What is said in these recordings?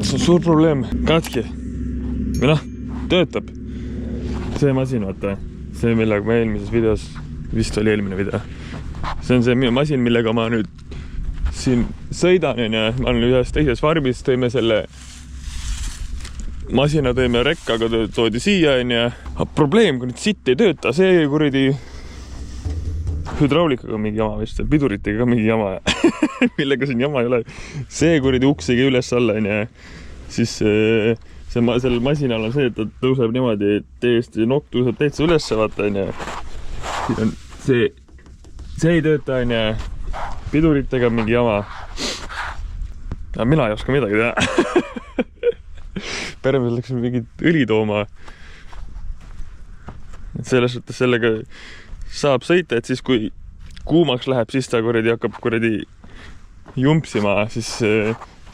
see on suur probleem, katki. Või noh, töötab. See masin, vaata. See, millega ma eelmises videos, vist oli eelmine video. See on see masin, millega ma nüüd siin sõidan, ja ma olen ühes teises farmis, tõime selle masina, tõime rekkaga, toodi siia, ja probleem, kui nüüd sitt ei tööta, see kuradi hydraulikaga mingi jama vist, piduritega mingi jama, millega siin jama ei ole. See kuradi uks ei käi üles alla, ja siis sellel masinal on see, et ta tõuseb niimoodi, et täiesti nokk tõuseb täitsa ülesse, vaata, ja siin on see ei tööta, ja piduritega mingi jama. Ja mina ei oska midagi teha. Permes läks mingit õli tooma. Selles suhtes sellega saab sõita, et siis kui kuumaks läheb, siis ta kuradi hakkab kuradi jumpsima, siis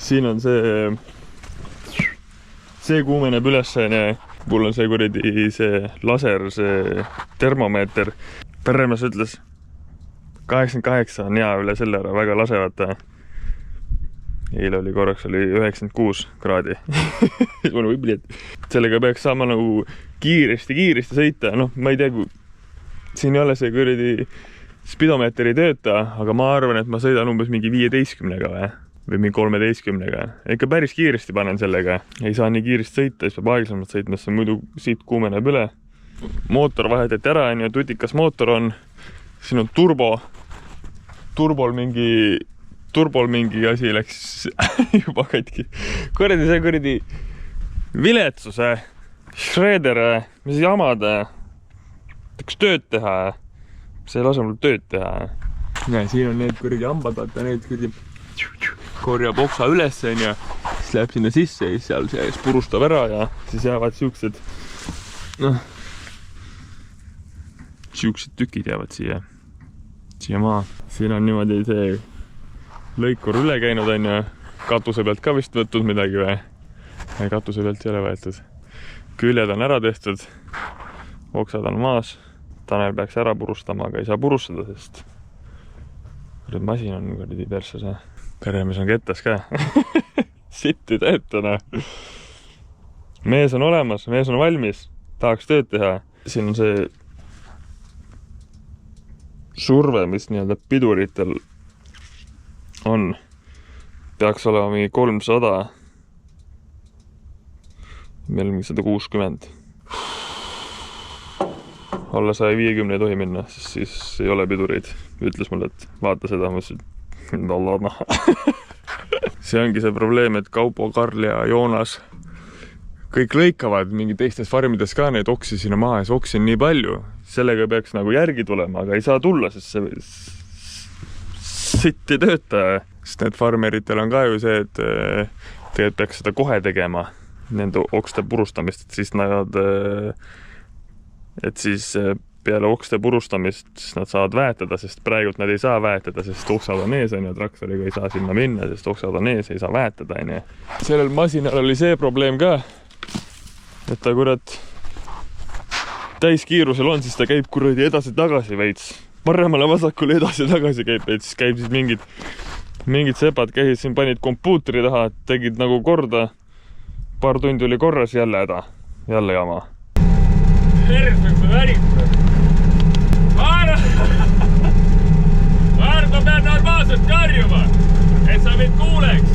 siin on see kuumeneb üles, ja mul on see kuradi see laser, see termomeeter. Permes ütles 88 on hea üle selle ära, väga lase, vaata. Eile oli korraks 96 kraadi. Sellega peaks saama nagu kiiresti sõita. Noh, ma ei tea, kui siin ei ole see kuradi spidomeeter ei tööta, aga ma arvan, et ma sõidan umbes mingi 15-ga või mingi 13-ga. Ikka päris kiiresti panen sellega. Ei saa nii kiiresti sõita, siis peab aeglasemalt sõitma, sest muidu siit kuumeneb üle. Mootor vahetati ära, ja tutikas mootor on. Siin on turbol mingi asi läks juba katki. Kuradi see kuradi viletsuse, shredder, mis jamad, tahaks tööd teha. See ei lase mul tööd teha. Ja, siin on need kuradi hambad, vaata, need kuradi korjab oksa üles, ja siis läheb sinna sisse, ja seal sees purustab ära, ja siis jäävad siuksed, noh, siuksed tükid jäävad siia maa. Siin on niimoodi see lõikur üle käinud, ja katuse pealt ka vist võtnud midagi või? Katuse pealt ei ole võetud. Küljed on ära tehtud, oksad on maas. Tanel peaks ära purustama, aga ei saa purustada, sest masin on kuradi perses. Peremees on kettas ka. Sitt ei töötana. Mees on olemas, mees on valmis. Tahaks tööd teha. Siin on see surve, mis nii-öelda piduritel on. Peaks olema mingi 300. Meil on mingi 160. Alla 150 ei tohi minna, siis ei ole pidureid. Ütles mulle, et vaata seda, ma ütlesin, see ongi see probleem, et Kaupo, Karl ja Joonas kõik lõikavad mingi teistes farmides ka neid oksi sinna maha, ja see oksi on nii palju. Sellega peaks nagu järgi tulema, aga ei saa tulla, sest see sitt ei tööta. Sest need farmeritel on ka ju see, et tegelikult peaks seda kohe tegema, nende okste purustamist, et siis peale okste purustamist nad saavad väetada, sest praegult nad ei saa väetada, sest oksad on ees, ja traktoriga ei saa sinna minna, sest oksad on ees, ei saa väetada. Sellel masinal oli see probleem ka, et ta kurat täiskiirusel on, siis ta käib kuradi edasi-tagasi veits. Paremale vasakule edasi-tagasi käib, et siis käib siis mingid sepad käisid siin, panid kompuutri taha, tegid nagu korda. Paar tundi oli korras, jälle häda, jälle jama. Terveks on väriks. Vaar, ma pean normaalselt karjuma, et sa mind kuuleks.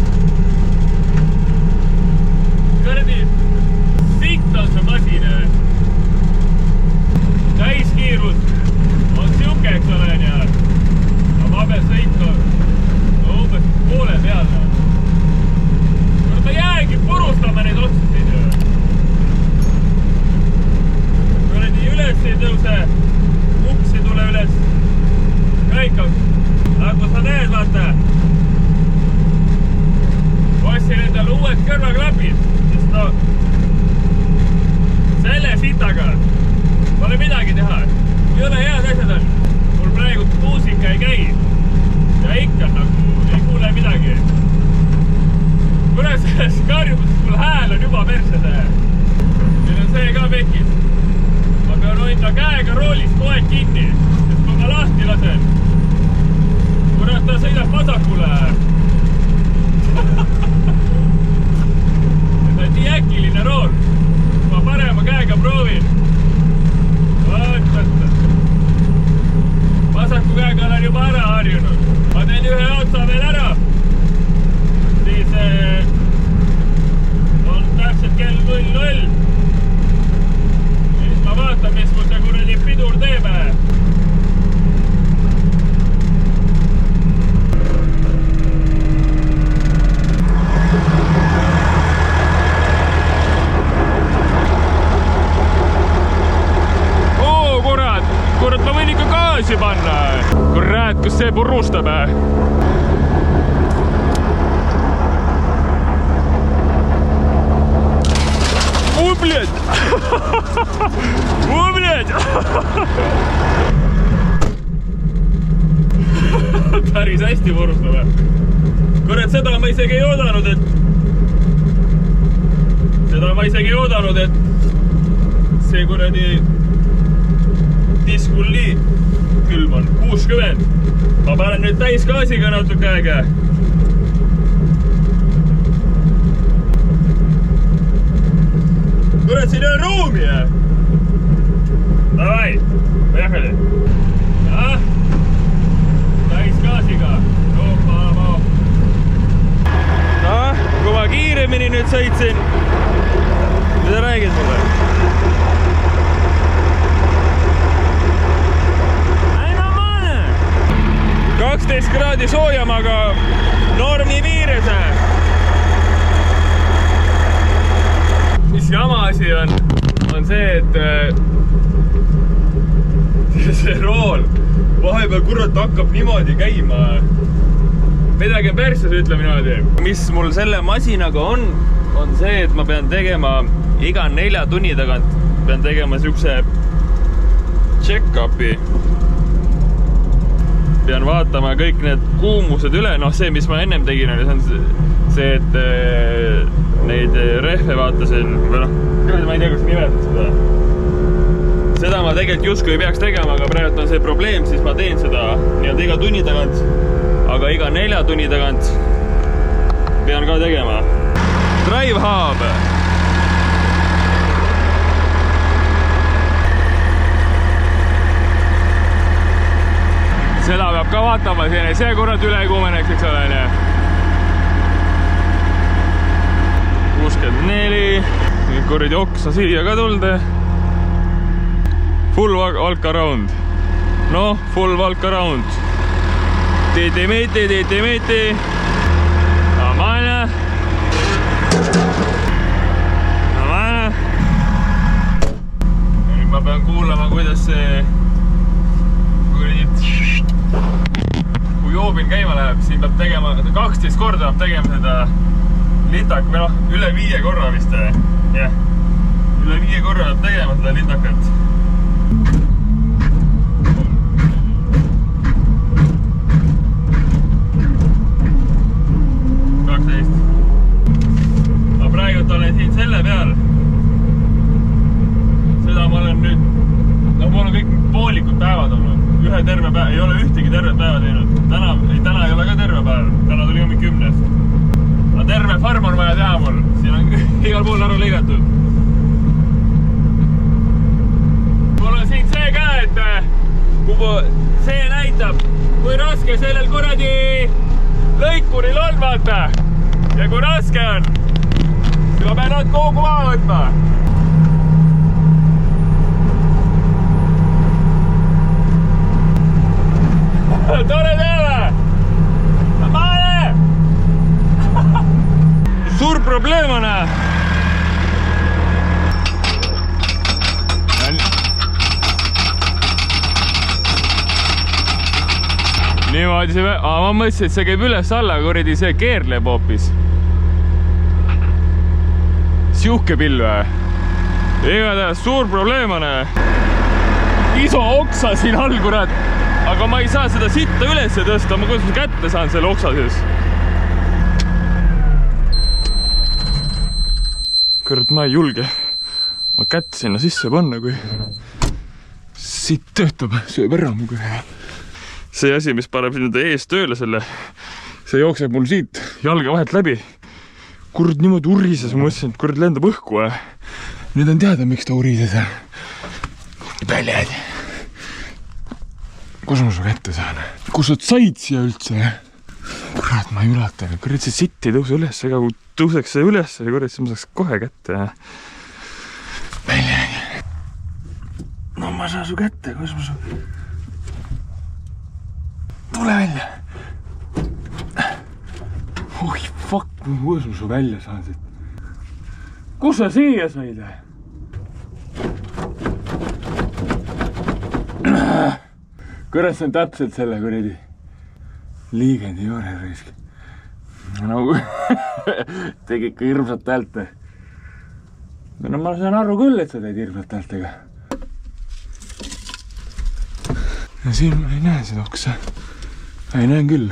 Kõrdi, sitt on see masin. Täiskiirus on siuke, eks olen, ja ma pean sõitma umbes poole peale. Ma jäägi purustama neid otsusid. Kõrdi üles ei tõuse. Uks ei tule üles. Kõik on. Nagu sa näed, vaata. Ostsin endale uued kõrvaklapid. Sest no, selle sitaga pole midagi teha. Ei ole head asjad on. Mul praegu muusika ei käi. Ja ikka nagu ei kuule midagi. Kuna selles karjumises mul hääl on juba persede. Meil on see ka pekis. Ma pean hoidma käega roolist koed kinni, sest kui ma lahti lasen, kurat ta sõidab vasakule. tuleb. Блядь! О, блядь! Päris hästi vorustab. Kurat, seda ma isegi ei oodanud, et see kuradi diskulli külm on 60. Ma panen nüüd täisgaasiga natuke aega. Kurat, siin ei ole ruumi, jah? Davai, põhjali. Täisgaasiga. Kui ma kiiremini nüüd sõitsin, mida räägid mulle? Ei normaalne! 12 kraadi soojam, aga normi viirese. Mis jama asi on see, et see rool vahepeal kurat hakkab niimoodi käima. Midagi on perses, ütleme niimoodi. Mis mul selle masinaga on see, et ma pean tegema iga 4 tunni tagant pean tegema siukse check-upi. Pean vaatama kõik need kuumused üle. Noh, see, mis ma ennem tegin, oli see, et neid rehve vaatasin, või noh, ma ei tea, kus nimetada seda. Seda ma tegelikult justkui ei peaks tegema, aga praegu on see probleem, siis ma teen seda nii-öelda iga tunni tagant. Aga iga 4 tunni tagant pean ka tegema. Drive Hub. Seda peab ka vaatama, see kurat üle ei kuumeneks, eks ole. 64. Kuradi oksa siia ka tulde. Full walk around. No, full walk around. Teete. Nормально. Nüüd ma pean kuulama, kuidas see kui joobin käima läheb, siin peab tegema 12 korda peab tegema seda lintak, või noh, üle 5 korra vist. Jah, üle 5 korra peab tegema seda lintakat. 12. Ma praegult olen siin selle peal. Seda ma olen nüüd, no mul on kõik poolikud päevad olnud. Ühe terve päev, ei ole ühtegi tervet päeva teinud. Täna ei ole ka terve päev. Täna tuli hommik 10. Aga terve farm on vaja teha mul. Siin on igal pool aru lõigatud. Mul on siin see ka, et see näitab, kui raske sellel kuradi lõikuril on, vaata. Ja kui raske on, siis ma pean nad kogu maa võtma. Tore teada! Maale! Suur probleem on. Niimoodi see... ma mõtlesin, et see käib üles alla, kuradi see keerleb hoopis. Siuhke pill või? Igatahes suur probleem on. Iso oksa siin all, kurat. Aga ma ei saa seda sitta üles tõsta, ma kuidas ma kätte saan selle oksa siis. Kurat, ma ei julge. Ma kätt sinna sisse panna, kui sitt töötab, sööb ära mu küll. See asi, mis paneb sinna ees tööle selle, see jookseb mul siit jalga vahelt läbi. Kurat, niimoodi urises, ma mõtlesin, et kurat lendab õhku. Nüüd on teada, miks ta urises. Väljad. Kus ma su kätte saan? Kus sa said siia üldse? Kurat, ma ei ülata. Kurat, see sitt ei tõuse üles, ega kui tõuseks see üles, kurat, siis ma saaks kohe kätte. Väljad. No ma saan su kätte, kus ma su... Tule välja. Oi, fuck, kus ma su välja saan siit? Kus sa siia said? Kurat, see on täpselt selle kuradi liigendi juurde raisk. Nagu tegi ikka hirmsat häält. No ma saan aru küll, et sa teed hirmsat häältega. Ja siin ma ei näe seda oksa. Ei näen küll.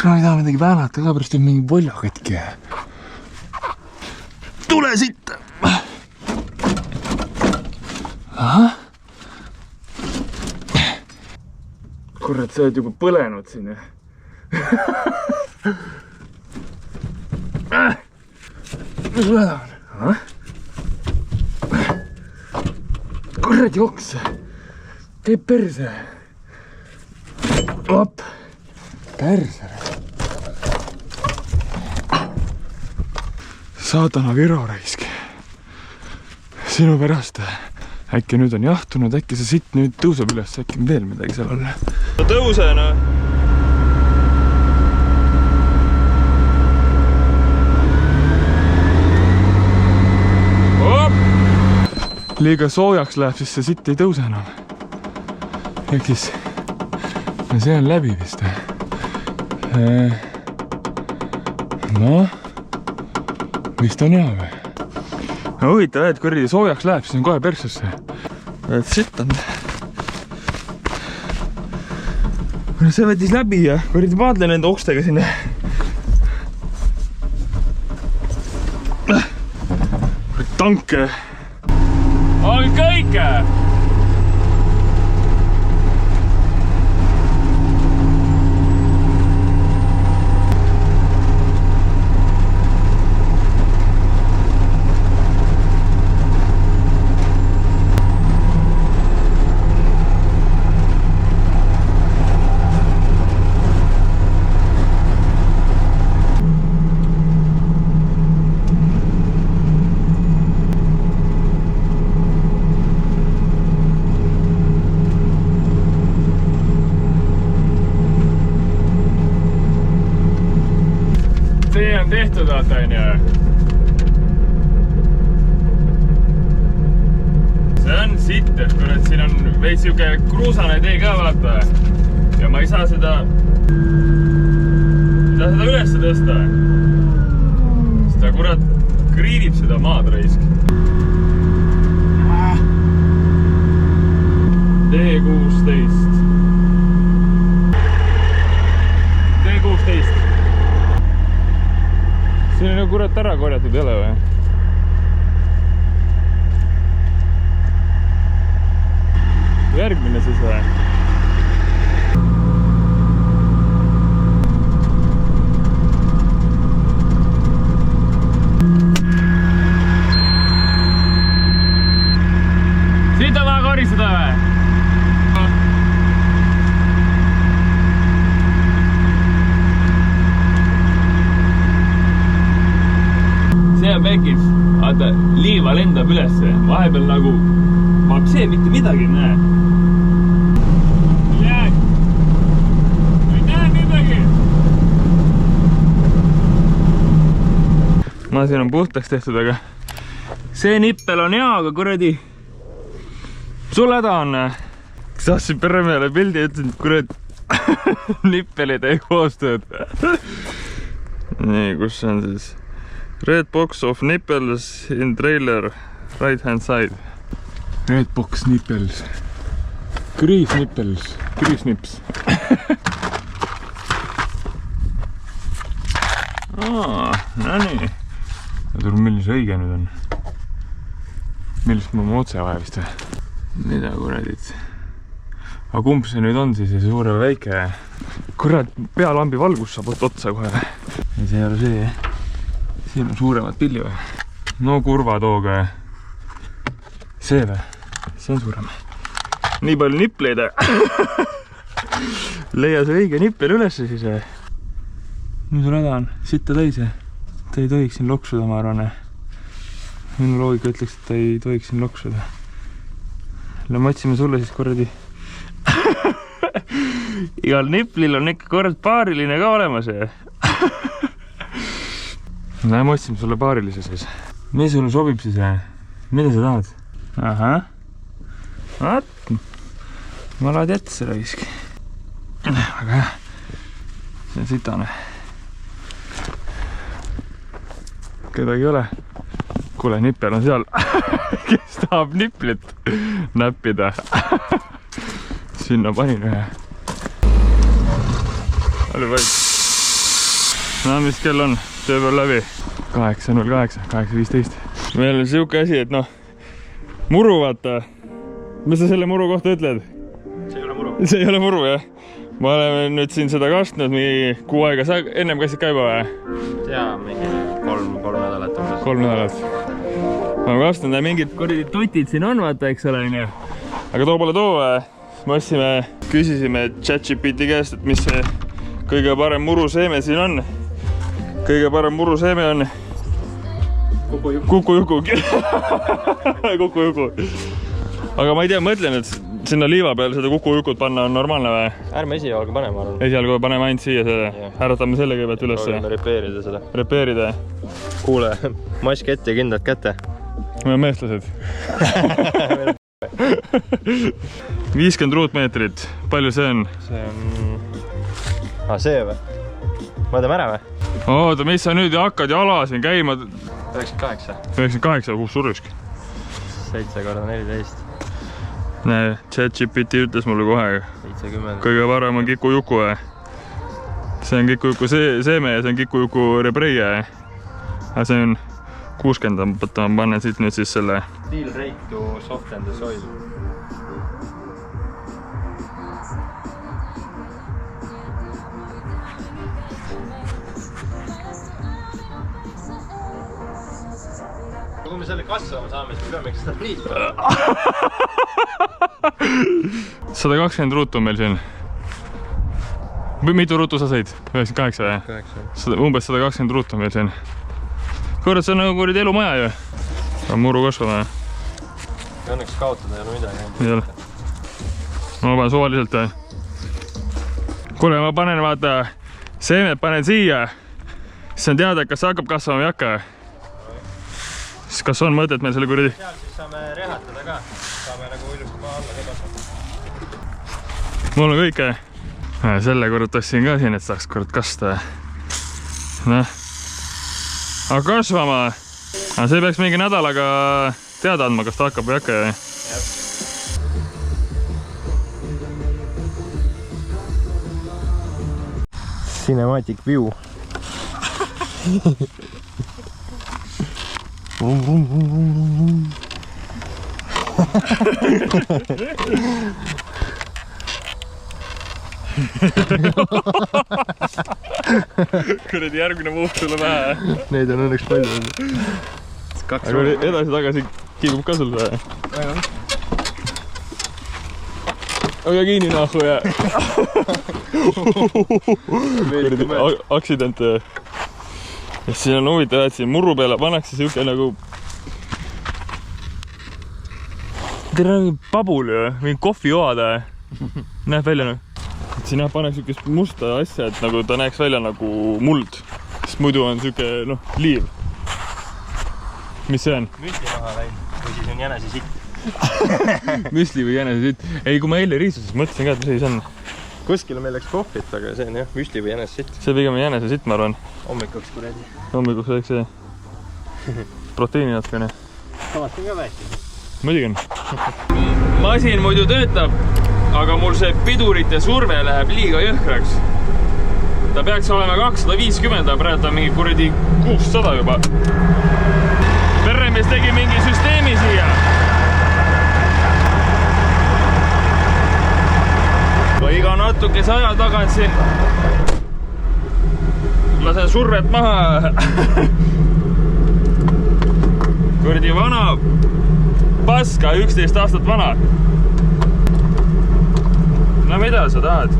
Ma ei taha midagi väänata ka, pärast on mingi volja katki. Tule siit! Aha. Kurat, sa oled juba põlenud siin. Mis sul häda on? Kurat, joks! Käib perse! Op! Perse! Saatana Viro raisk. Sinu pärast. Äkki nüüd on jahtunud, äkki see sitt nüüd tõuseb üles, äkki on veel midagi seal olla. No tõuse, no. Liiga soojaks läheb, siis see sitt ei tõuse enam. Ehk siis see on läbi vist. No, vist on hea või? No huvitav, et kuradi soojaks läheb, siis on kohe persesse. Et sitt on. See võttis läbi ja kuradi vaadle nende okstega sinna. Tanke. On kõike! See on tehtud, vaata on ju. See on sitt, et kurat, siin on veits siuke kruusane tee ka, vaata. Ja ma ei saa seda üles tõsta. Seda kurat kriivib seda maad raisk. D16. Siin on kurat ära korjatud jälle või? Järgmine siis või? Siit on vaja koristada või? See on pekis. Vaata, liiva lendab ülesse. Vahepeal nagu see mitte midagi ei näe. Ei näe midagi. Siin on puhtaks tehtud, aga see nippel on hea, aga kuradi sul häda on. Saatsin peremehele pildi ja ütlesin, et kurat nippel ei tee koostööd. Nii, kus on siis? Red box of nipples in trailer, right hand side. Red box nipples. Grease nipples. Grease nips. No nii. Tule, milline see õige nüüd on? Millist ma otse vaja vist või? Mida kuradid? Aga kumb see nüüd on siis, see suure või väike? Kurat, pealambi valgus saab otsa kohe. Ja see ei ole see. Siin on suuremad pilli või? No kurva tooga. See või? See on suurem. Nii palju nippleid. Leia see õige nippel ülesse siis. Mis sul häda on? Sitta täis. Ta ei tohiks siin loksuda, ma arvan. Minu loogika ütleks, et ta ei tohiks siin loksuda. Me otsime sulle siis korradi. Igal niplil on ikka kord paariline ka olemas. Lähme otsime sulle paarilise siis. Mis sulle sobib siis? Mida sa tahad? Ahah. Vaat. Ma laad jätta selle viski. Aga jah. ja sitane. Kedagi ei ole. Kuule, Nipper on seal. Kes tahab Niplit näppida? Sinna panin ühe. Oli vaid. No, mis kell on? Tööpäev läbi. 8.08, 8.15. Meil on siuke asi, et noh, muru vaata. Mis sa selle muru kohta ütled? See ei ole muru. See ei ole muru, jah? Ma oleme nüüd siin seda kastnud mingi 6 aega. Sa ennem käisid ka juba või? Jaa, mingi 3 nädalat. 3 nädalat. Ma olen kastnud ja mingid korridi tutid siin on, vaata, eks ole. Aga too pole too. Me küsisime ChatGPT käest, et mis see kõige parem muruseeme siin on. Kõige parem muruseeme on Kukujuku. Kukujuku. Aga ma ei tea, mõtlen, et sinna liiva peal seda Kukujukut panna on normaalne või? Ärme esialgu paneme, arvan. Esialgu paneme ainult siia seda. Äratame selle kõigepealt üles. Proovime repeerida seda. Repeerida. Kuule, mask ette ja kindlad kätte. Me on meestlased. 50 ruutmeetrit. Palju see on? See on... see või? Mõõdame ära või? Oota, mis sa nüüd hakkad jala siin käima? 98. 98, surjusk. 7 × 14. Näe, ChatGPT ütles mulle kohe. 70. Kõige parem on Kikujuku. See on Kikujuku seeme ja see on Kikujuku repreie. Aga see on 60. Ma panen siit nüüd siis selle... Steel rake to soften the soil. Kui me selle kasvama saame, siis me peame seda niit. 120 ruutu on meil siin. Mitu ruutu sa sõid? 98 või? 8. Umbes 120 ruutu on meil siin. Kurat, see on nagu kurid elumaja ju. On muru kasvama. Õnneks kaotada ei ole midagi. Ei ole. Ma panen suvaliselt. Kuule, ma panen vaata seemed panen siia. Siis on teada, kas see hakkab kasvama või hakka. Kas on mõtet meil selle kuradi? Seal siis saame rehatada ka. Saame nagu ilusti maa alla ka kasvata. Mul on kõike. Selle kurat tassin ka siin, et saaks kurat kasta. Noh. Aga kasvama. Aga see peaks mingi nädalaga teada andma, kas ta hakkab või hakka. Cinematic view. Kuradi järgmine muust sulle pähe. Neid on õnneks palju. Aga edasi-tagasi kiigub ka sul see. Aga kiini nahku ja. Aksident. Ja siin on huvitav, et siin murru peale pannakse siuke nagu... Teil on mingi pabul ju, mingi kohvijoada. Näeb välja nagu. Siin pannakse siukest musta asja, et nagu ta näeks välja nagu muld. Sest muidu on siuke, noh, liiv. Mis see on? Müsli maha läinud, või siis on jänese sitt. Müsli või jänese sitt. Ei, kui ma eile riisuses mõtlesin ka, et mis see on. Kuskil meil läks kohvit, aga see on jah, müsli või jänese sitt. See pigem on jänese sitt, ma arvan. Hommikuks kuradi. Hommikuks oleks see proteiini natkene. Tahtsin ka vähti. Muidugi on. Masin muidu töötab, aga mul see pidurite surve läheb liiga jõhkraks. Ta peaks olema 250, aga praegu on mingi kuradi 600 juba. Perremees tegi mingi süsteemi siia. Ma iga natukese aja tagant siin lasen survet maha. Kuradi vana paska, 11 aastat vana. No mida sa tahad?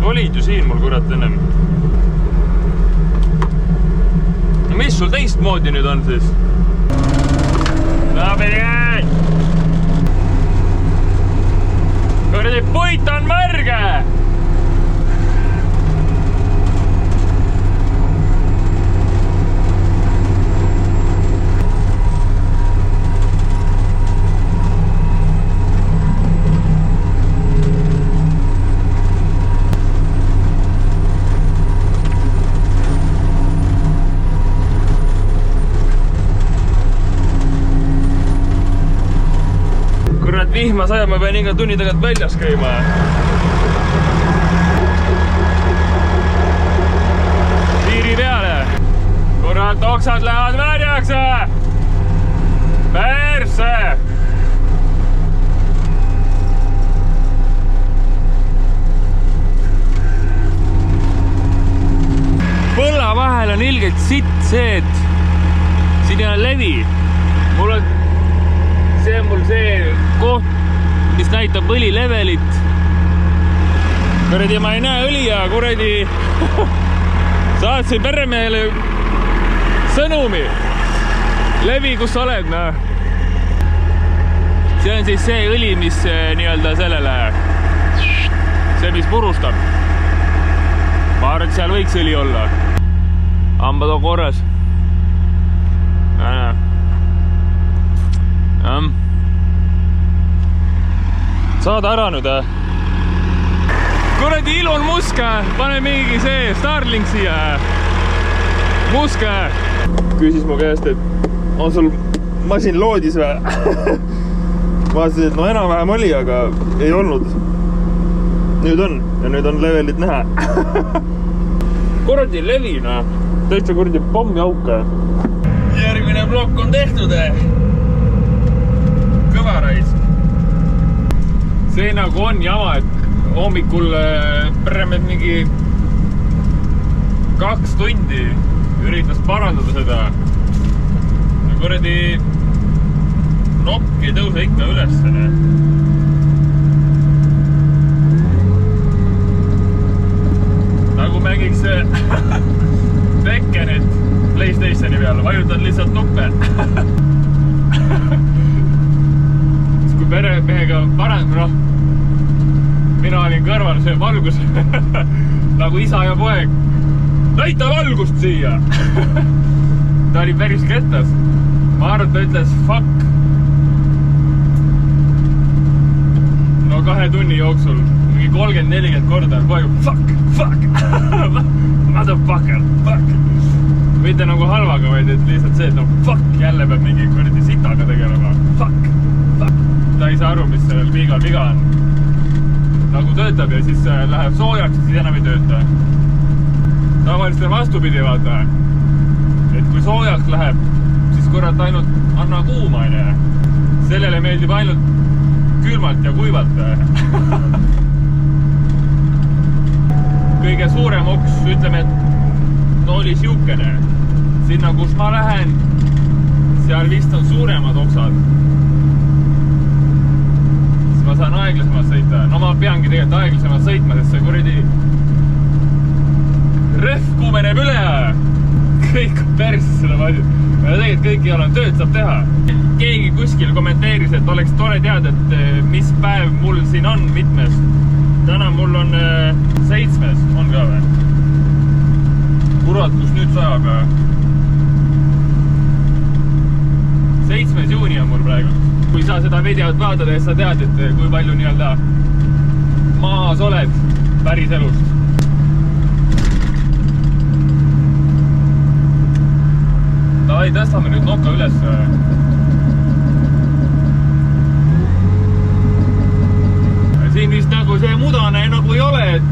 Olid ju siin mul kurat ennem. No mis sul teistmoodi nüüd on siis? No pidin! Kuradi puit on märge! vihma sajab, ma pean iga tunni tagant väljas käima. Piiri peale. Kurat, oksad lähevad märjaks. Perse! Põlla vahel on ilgelt sitt see, et siin ei ole levi. See on mul see koht, mis näitab õli levelit. Kuradi, ma ei näe õli ja kuradi saatsin peremehele sõnumi. Levi, kus sa oled, noh? See on siis see õli, mis nii-öelda sellele, see, mis purustab. Ma arvan, et seal võiks õli olla. Hambad on korras. Saad ära nüüd, Kuradi ilun muska, pane mingi see Starlink siia. Muska. Küsis mu käest, et on sul masin loodis või? Ma vaatasin, et no enam-vähem oli, aga ei olnud. Nüüd on ja nüüd on levelit näha. Kuradi levi, noh. Täitsa kuradi pommi auke. Järgmine blokk on tehtud. Kõva raisk. See nagu on jama, et hommikul premed mingi 2 tundi üritas parandada seda. Ja kuradi nokk ei tõuse ikka üles. Nagu mängiks Tekkenit PlayStationi peale, vajutad lihtsalt nuppe. Siis kui peremehega parandab, mina olin kõrval see valgus nagu isa ja poeg. Näita valgust siia! Ta oli päris kettas. Ma arvan, ta ütles fuck. No 2 tunni jooksul mingi 30-40 korda poeg fuck motherfucker, fuck. Mitte nagu halvaga, vaid et lihtsalt see, et no fuck, jälle peab mingi kuradi sitaga tegelema. Fuck. Ta ei saa aru, mis sellel piigal viga on. Nagu töötab ja siis läheb soojaks ja siis enam ei tööta. Tavaliselt on vastupidi, vaata. Et kui soojaks läheb, siis kurat ainult anna kuuma, on. Sellele meeldib ainult külmalt ja kuivalt. Kõige suurem oks, ütleme, et no oli siukene. Sinna, kus ma lähen, seal vist on suuremad oksad. Siis ma saan aeglasemalt sõita. No ma peangi tegelikult aeglasemalt sõitma, sest see kuradi rehv kuumeneb üle. Kõik on perses seda vaadid. Ja tegelikult kõiki ei ole tööd saab teha. Keegi kuskil kommenteeris, et oleks tore teada, et mis päev mul siin on mitmes. Täna mul on 7. on ka või? Kurat, kus nüüd sajab? 7. juuni on mul praegu. Kui sa seda videot vaatad, siis sa tead, et kui palju nii-öelda maas oled päris elust. Davai, tõstame nüüd nokka üles. Siin vist nagu see mudane nagu ei ole, et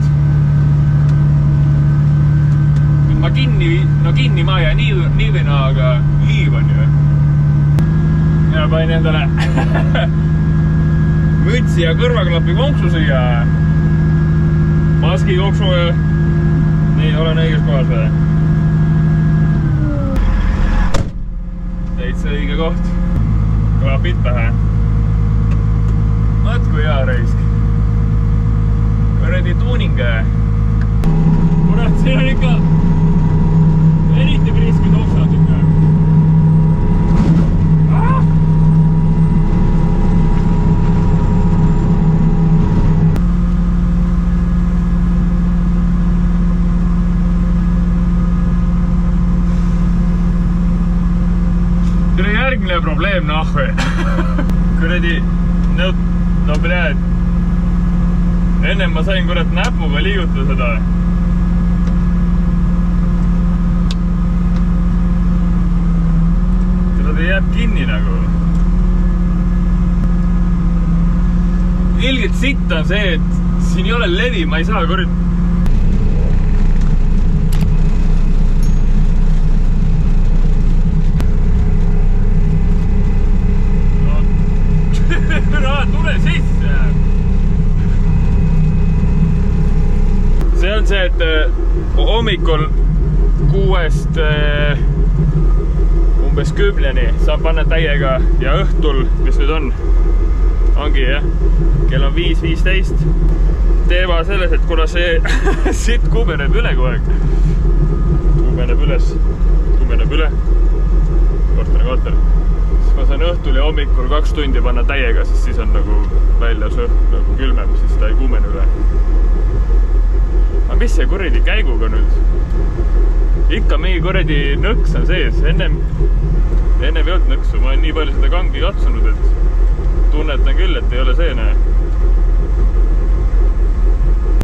ma kinni ma ja nii või naa, aga liiv on ju. Ja panin endale mütsi ja kõrvaklapi konksu siia. Maski konksu. Nii, olen õiges kohas või? Täitsa õige koht. Klapid pähe. Vaat kui hea raisk. Kuradi tuuning. Kurat, siin on ikka eriti priskid oksad ikka. Tule järgmine probleem nahve. Kuradi, no bled. Ennem ma sain kurat näpuga liigutada seda. Seda jääb kinni nagu. sitt on see, et siin ei ole levi, ma ei saa kurat. Tule sisse. See on see, et hommikul 6-st umbes 10-ni saab panna täiega ja õhtul, mis nüüd ongi jah, kell on 5:15. Teema selles, et kuna see sitt kuumeneb üle kogu aeg. Kuumeneb üle. Korter. Ma saan õhtul ja hommikul 2 tundi panna täiega, sest siis on nagu väljas nagu külmem, siis ta ei kuumene üle. Aga mis see kuradi käiguga nüüd? Ikka mingi kuradi nõks on sees. Ennem ei olnud nõksu. Ma olen nii palju seda kangi katsunud, et tunnetan küll, et ei ole see näe.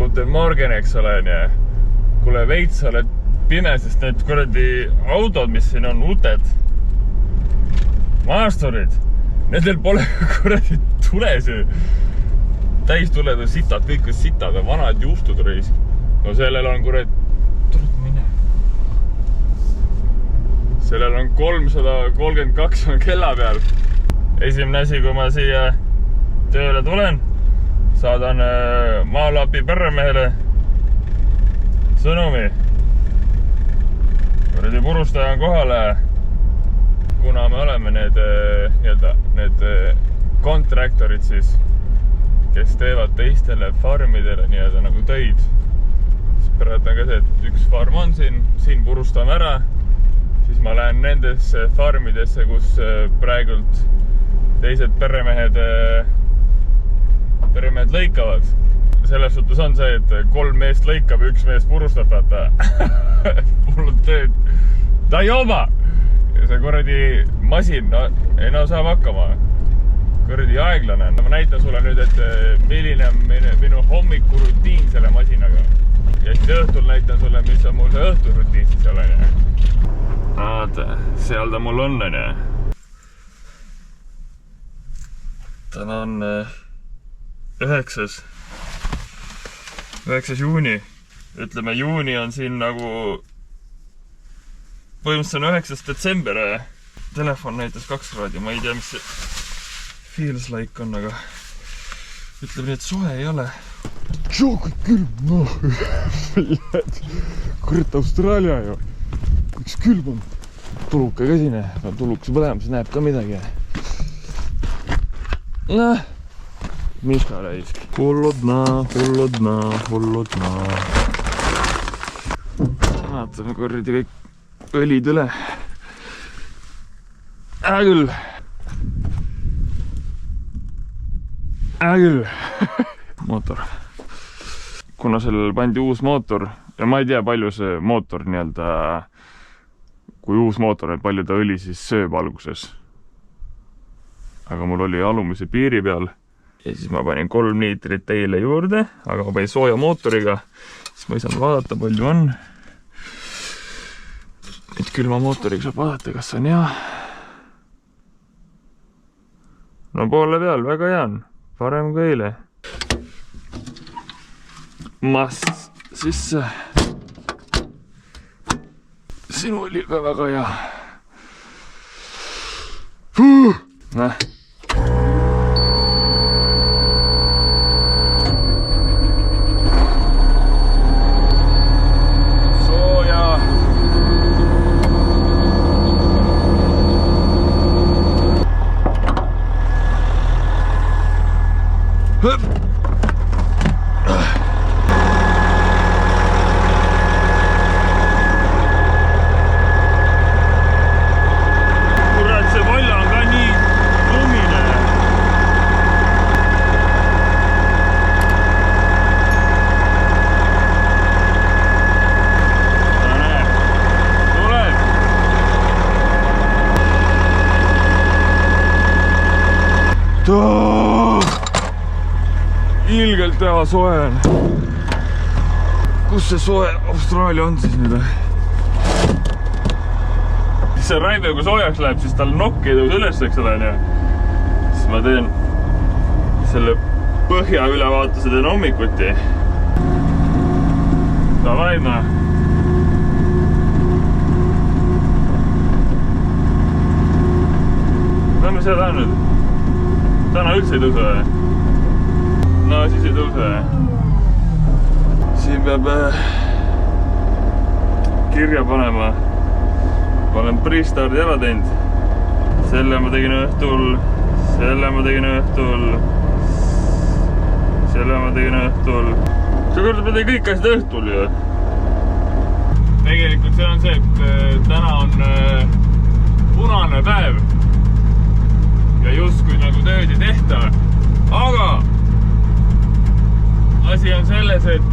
Guten Morgen, eks ole, ja kuule veits oled pime, sest need kuradi autod, mis siin on uuted maasturid, nendel pole kuradi tules ju. Täistuled on sitad, kõik on sitad ja vanad juustud reis. No sellel on kuradi, tuled mine. Sellel on 332 on kella peal. Esimene asi, kui ma siia tööle tulen, saadan maalapi perremehele sõnumi. Kuradi purustaja on kohale. Kuna me oleme need kontraktorid siis, kes teevad teistele farmidele nagu töid. Siis praegu on ka see, et üks farm on siin purustame ära. Siis ma lähen nendesse farmidesse, kus praegult teised peremehed lõikavad. Selles suhtes on see, et 3 meest lõikab ja 1 mees purustab, vaata. Mul on tööd. Ta ei oma! See kuradi masin, no saab hakkama. Kuradi aeglane. Ma näitan sulle nüüd, et milline on minu hommikurutiin selle masinaga. Ja siis õhtul näitan sulle, mis on mul see õhturutiin siis seal on. Vaata, seal ta mul on. Täna on 9. juuni. Ütleme, juuni on siin nagu põhimõtteliselt on 9. detsember. Telefon näitas 2 kraadi. Ma ei tea, mis see feels like on, aga ütleme nii, et soe ei ole. Joo, kui külm, noh. Kurat, Austraalia ju. Üks külm on. Tuluka ka siin. Tuluks põlema, siis näeb ka midagi. Noh. Miska raisk. Hulludna. Vaatame korridi kõik õlid üle. Küll. Mootor. Kuna sellel pandi uus mootor ja ma ei tea, palju see mootor kui uus mootor, et palju ta õli siis sööb alguses. Aga mul oli alumise piiri peal ja siis ma panin 3 liitrit teile juurde, aga ma panin sooja mootoriga, siis ma ei saanud vaadata, palju on. Nüüd külma mootoriga saab vaadata, kas on hea. No poole peal, väga hea on. Parem kui eile. Mast sisse. Sinu oli ka väga hea. Näh. Kurat, see valla on ka nii lumine. No näe, tuleb. Ilgelt hea soe on. Kus see soe Austraalia on siis nüüd? See raive, kui soojaks läheb, siis tal nokk ei tõuse üles, eks ole. Siis ma teen selle põhja ülevaatused on hommikuti. Davai ma. Lähme seda nüüd. Täna üldse ei tõuse või? No siis ei tõuse. Siin peab kirja panema. Ma olen pre-stardi ära teinud. Selle ma tegin õhtul. Selle ma tegin õhtul. Selle ma tegin õhtul. See kord ma tegin kõik asjad õhtul ju. Tegelikult see on see, et täna on punane päev. Ja justkui nagu tööd ei tehta. Aga asi on selles, et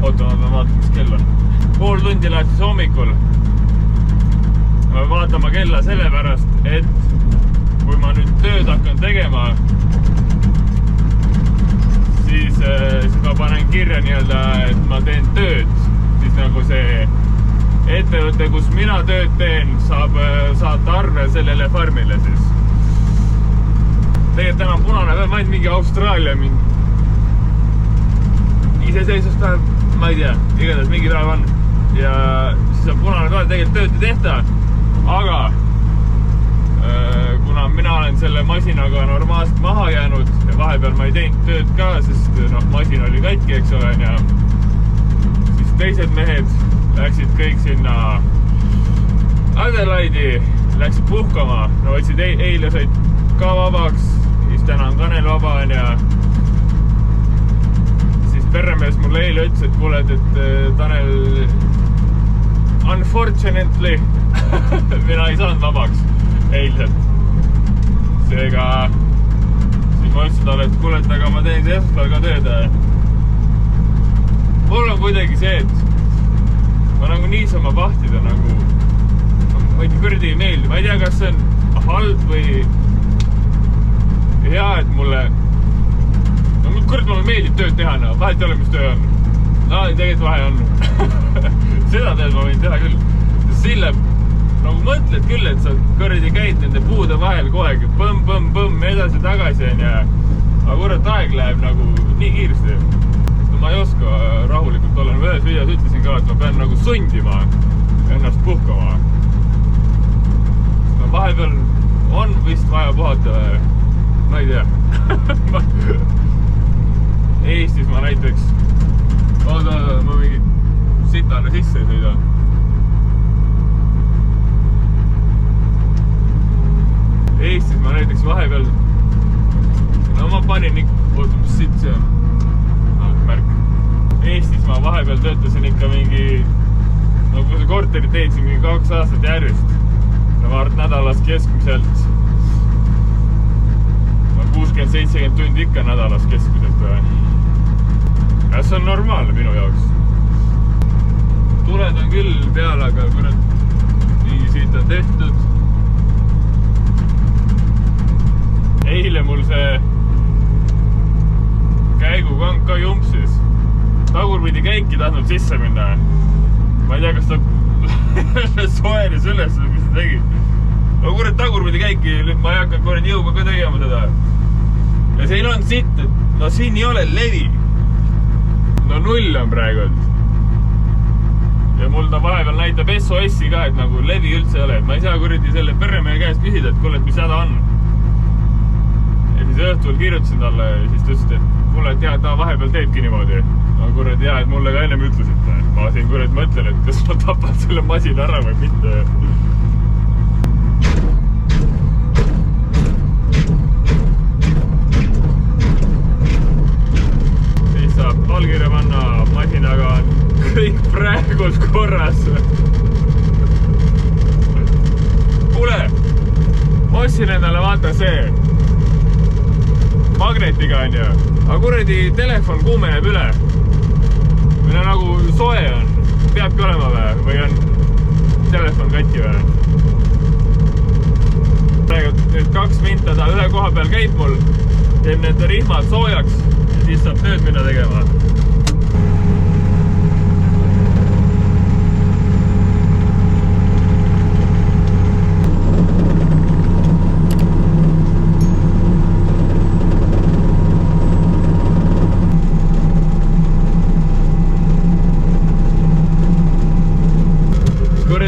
oota, ma pean vaatama, mis kell on. Pool tundi läheb siis hommikul. Ma pean vaatama kella sellepärast, et kui ma nüüd tööd hakkan tegema, siis ma panen kirja nii-öelda, et ma teen tööd. Siis nagu see ettevõte, kus mina tööd teen, saab saata arve sellele farmile siis. Tegelikult täna on punane päev, ma ainult mingi Austraalia iseseisvuspäev, ma ei tea, igatahes mingi päev on. Ja siis on punane päev, tegelikult tööd ei tehta. Aga kuna mina olen selle masinaga normaalselt maha jäänud ja vahepeal ma ei teinud tööd ka, sest masin oli katki, eks olen, ja siis teised mehed läksid kõik sinna Adelaide'i, läksid puhkama. No võtsid eile said ka vabaks, siis täna on Kanel vaba ja siis perremees mulle eile ütles, et kuuled, et Tanel unfortunately mina ei saanud vabaks eilselt. Seega siis ma ütlesin talle, et kuule, et aga ma teen esmaspäeval ka tööd. Mul on kuidagi see, et ma nagu niisama vahtida nagu ma ei kõrdi ei meeldi. Ma ei tea, kas see on halb või hea, et mulle kõrd mulle meeldib tööd teha. Vahet ei ole, mis töö on. Tegelikult vahe on. Seda tööd ma võin teha küll. Sille nagu mõtled küll, et sa kõrdi käid nende puude vahel kogu aeg. Põmm, edasi tagasi. Aga kurat aeg läheb nagu nii kiiresti. Ma ei oska rahulikult olla. Ühes videos ütlesin ka, et ma pean nagu sundima ennast puhkama. Vahepeal on vist vaja puhata. Ma ei tea. Eestis ma näiteks ma mingi sitane sisse ei sõida. Eestis ma näiteks vahepeal ma panin oota, mis sitt see on? Märk. Eestis ma vahepeal töötasin ikka mingi kui see korterit teedsin mingi 2 aastat järjest. Ma arvan, nädalas keskmiselt 60-70 tundi ikka nädalas keskmiselt. Ja see on normaalne minu jaoks. Tuled on küll peal, aga kurat nii siit on tehtud. Eile mul see käigukank ka jumpsis. Tagurpidi käiki tahtnud sisse minna. Ma ei tea, kas ta soeris üles või mis ta tegi. No kurat tagurpidi käiki, ma ei hakka kurat jõuga ka tegema seda. Ja siin on sitt, et no siin ei ole levi. No 0 on praegu. Ja mul ta vahepeal näitab SOS-i ka, et nagu levi üldse ei ole. Ma ei saa kuradi selle perremehe käest küsida, et kuule, et mis häda on. Ja siis õhtul kirjutasin talle ja siis ta ütles, et kuule, et jah, ta vahepeal teebki niimoodi. No kurat jah, et mulle ka ennem ütlesid. Ma siin kurat mõtlen, et kas ma tapan selle masina ära või mitte. Siis saab allkirja panna, masinaga on kõik praegult korras. Kuule, ma ostsin endale vaata see magnetiga on ju, aga kuradi telefon kuumeneb üle. Või nagu soe on, peabki olema või on telefon katki või? Praegu nüüd 2 minta ta ühe koha peal käib mul, teeb need rihmad soojaks ja siis saab tööd minna tegema.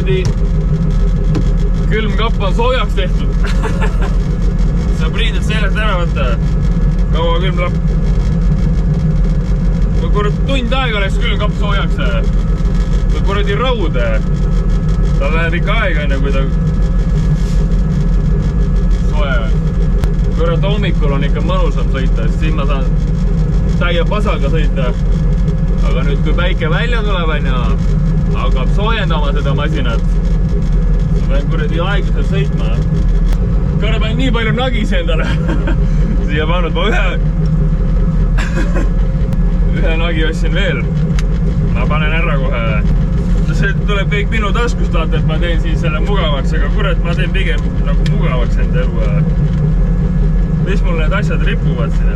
kuradi külmkapp on soojaks tehtud. Saab riided seljast ära võtta. Kaua külmlapp. Kui kuradi tund aega läks külmkapp soojaks. Kui kuradi raud. Ta läheb ikka aega enne, kui ta soe. Kurat hommikul on ikka mõnusam sõita, sest siin ma saan täie pasaga sõita. Aga nüüd, kui päike välja tuleb, hakkab soojendama seda masinat. Ma pean kuradi aeglaselt sõitma. Kõne panin nii palju nagis endale. Siia pannud ma ühe nagi ostsin veel. Ma panen ära kohe. See tuleb kõik minu taskust vaata, et ma teen siin selle mugavaks, aga kurat, ma teen pigem nagu mugavaks enda elu. Mis mul need asjad ripuvad siin?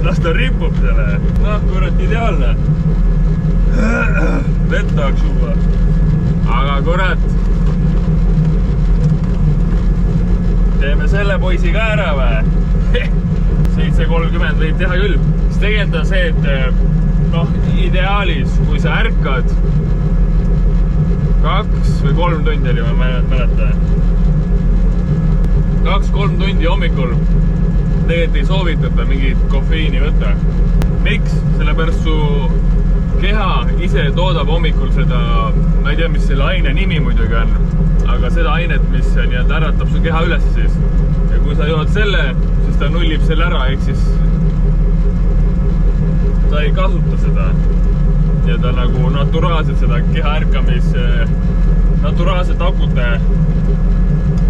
Las ta ripub selle. Noh, kurat, ideaalne. Vett tahaks juua. Aga kurat, teeme selle poisi ka ära või? 7.30 võib teha küll. Siis tegelikult on see, et noh, ideaalis, kui sa ärkad 2 või 3 tundi oli, ma mäleta. 2-3 tundi hommikul tegelikult ei soovitata mingit kofeiini võtta. Miks? Sellepärast su keha ise toodab hommikul seda, ma ei tea, mis selle aine nimi muidugi on, aga seda ainet, mis äratab su keha üles siis. Ja kui sa jood selle, siis ta nullib selle ära, ehk siis ta ei kasuta seda. Ja ta nagu naturaalselt seda keha ärkamis, naturaalselt akuta.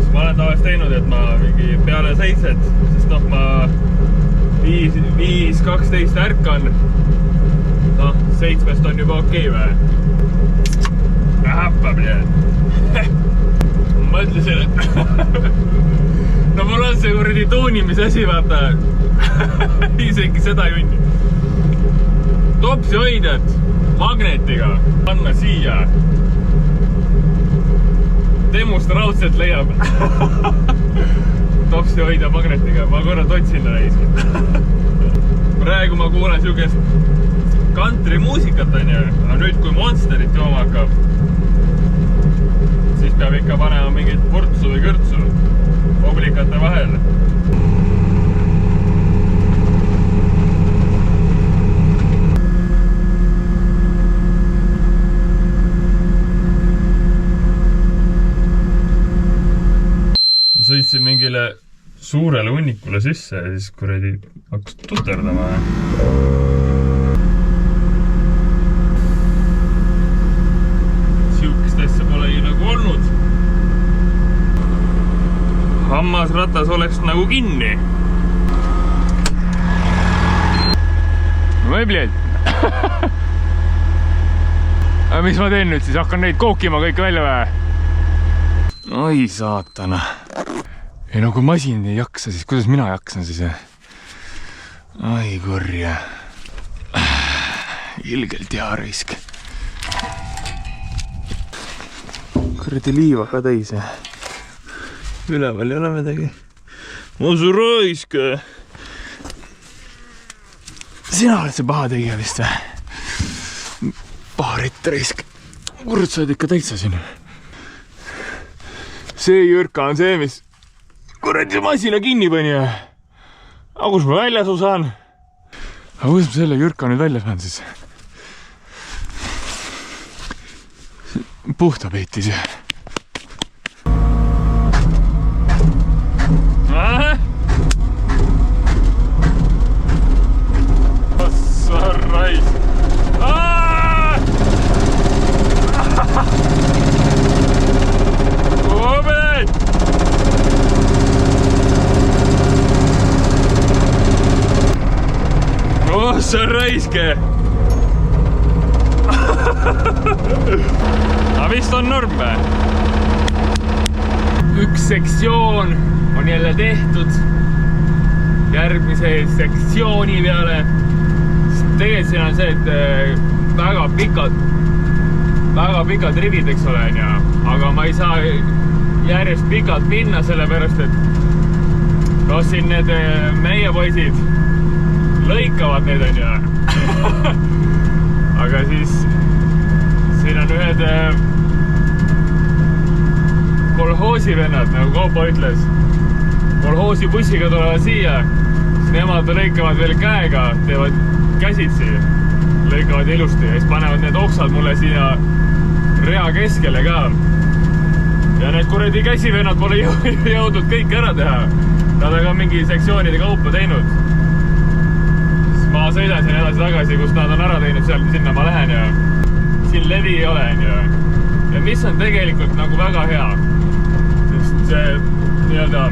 Ma olen tavaliselt teinud, et ma mingi peale 7, sest noh, ma 5.12 ärkan. Noh, 7 on juba okei või? Ähpa, bled. Ma mõtlesin, et no mul on see kuradi tuunimise asi, vaata. Isegi seda junni. Topsi hoidjad magnetiga panna siia. Temust raudselt leiab. Topsi hoida magnetiga. Ma korralt otsin raiski. Praegu ma kuulen siukest country muusikat, on ju. Aga nüüd, kui Monsterit jooma hakkab, siis peab ikka panema mingit purtsu või kõrtsu oblikate vahel. Sõitsin mingile suurele hunnikule sisse ja siis kuradi hakkas tuterdama. Siukest asja polegi nagu olnud. Hammasratas oleks nagu kinni. Või bled? Aga mis ma teen nüüd siis? Hakkan neid kookima kõik välja või? Oi saatana. Ei no kui masin ei jaksa, siis kuidas mina jaksan siis? Ai kurja. Ilgelt hea raisk. Kuradi liiva ka täis. Üleval ei ole midagi. Ma su raisk. Sina oled see paha tegija vist või? Paha ritt raisk. Kurat, sa oled ikka täitsa siin. See jürka on see, mis kuradi masina kinni pani. Aga kus ma välja su saan? Aga kus ma selle jürka nüüd välja saan siis? Puhta peitis. Ossa rais. Ossa raiske. Aga vist on norm või? Üks sektsioon on jälle tehtud järgmise sektsiooni peale. Tegelikult siin on see, et väga pikad rivid, eks ole, aga ma ei saa järjest pikalt minna, sellepärast, et no siin need meie poisid lõikavad need, on ju. Aga siis siin on ühed kolhoosi vennad, nagu Kaupo ütles. Kolhoosi bussiga tulevad siia, siis nemad lõikavad veel käega, teevad käsitsi, lõikavad ilusti ja siis panevad need oksad mulle siia rea keskele ka. Ja need kuradi käsivennad pole jõudnud kõik ära teha. Nad on ka mingi sektsioonide kaupa teinud. Siis ma sõidan siin edasi tagasi, kus nad on ära teinud, seal sinna ma lähen ja siin levi ei ole. Ja mis on tegelikult nagu väga hea, sest see nii-öelda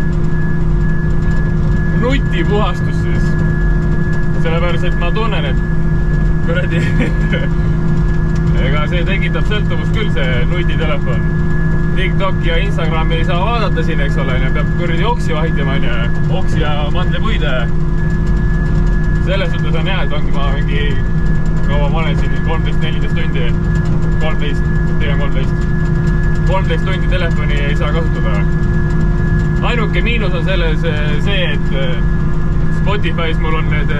nutipuhastus siis. Sellepärast, et ma tunnen, et kuradi ega see tekitab sõltuvust küll, see nutitelefon. TikTok ja Instagrami ei saa vaadata siin, eks ole, peab kuradi oksi vahitama, oksi ja mandlepuide. Selles suhtes on hea, et ongi ma mingi kaua ma olen siin 13-14 tundi, 13 tundi telefoni ei saa kasutada. Ainuke miinus on selles see, et Spotify's mul on need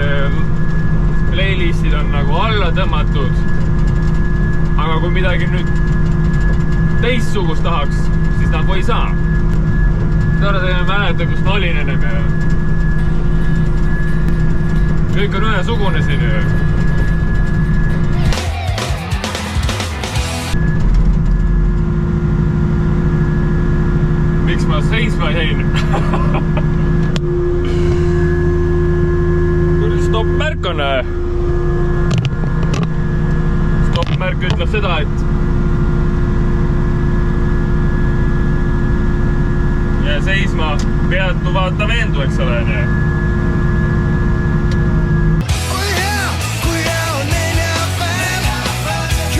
playlistid on nagu alla tõmmatud. Aga kui midagi nüüd teistsugust tahaks, siis nagu ei saa. Tore teeme mäleta, kus ma olin ennem ja kõik on ühesugune siin ju. Miks ma seisma jäin? Kurdi stopp-märk on. Stopp-märk ütleb seda, et ja seisma peatu vaata veendu, eks ole.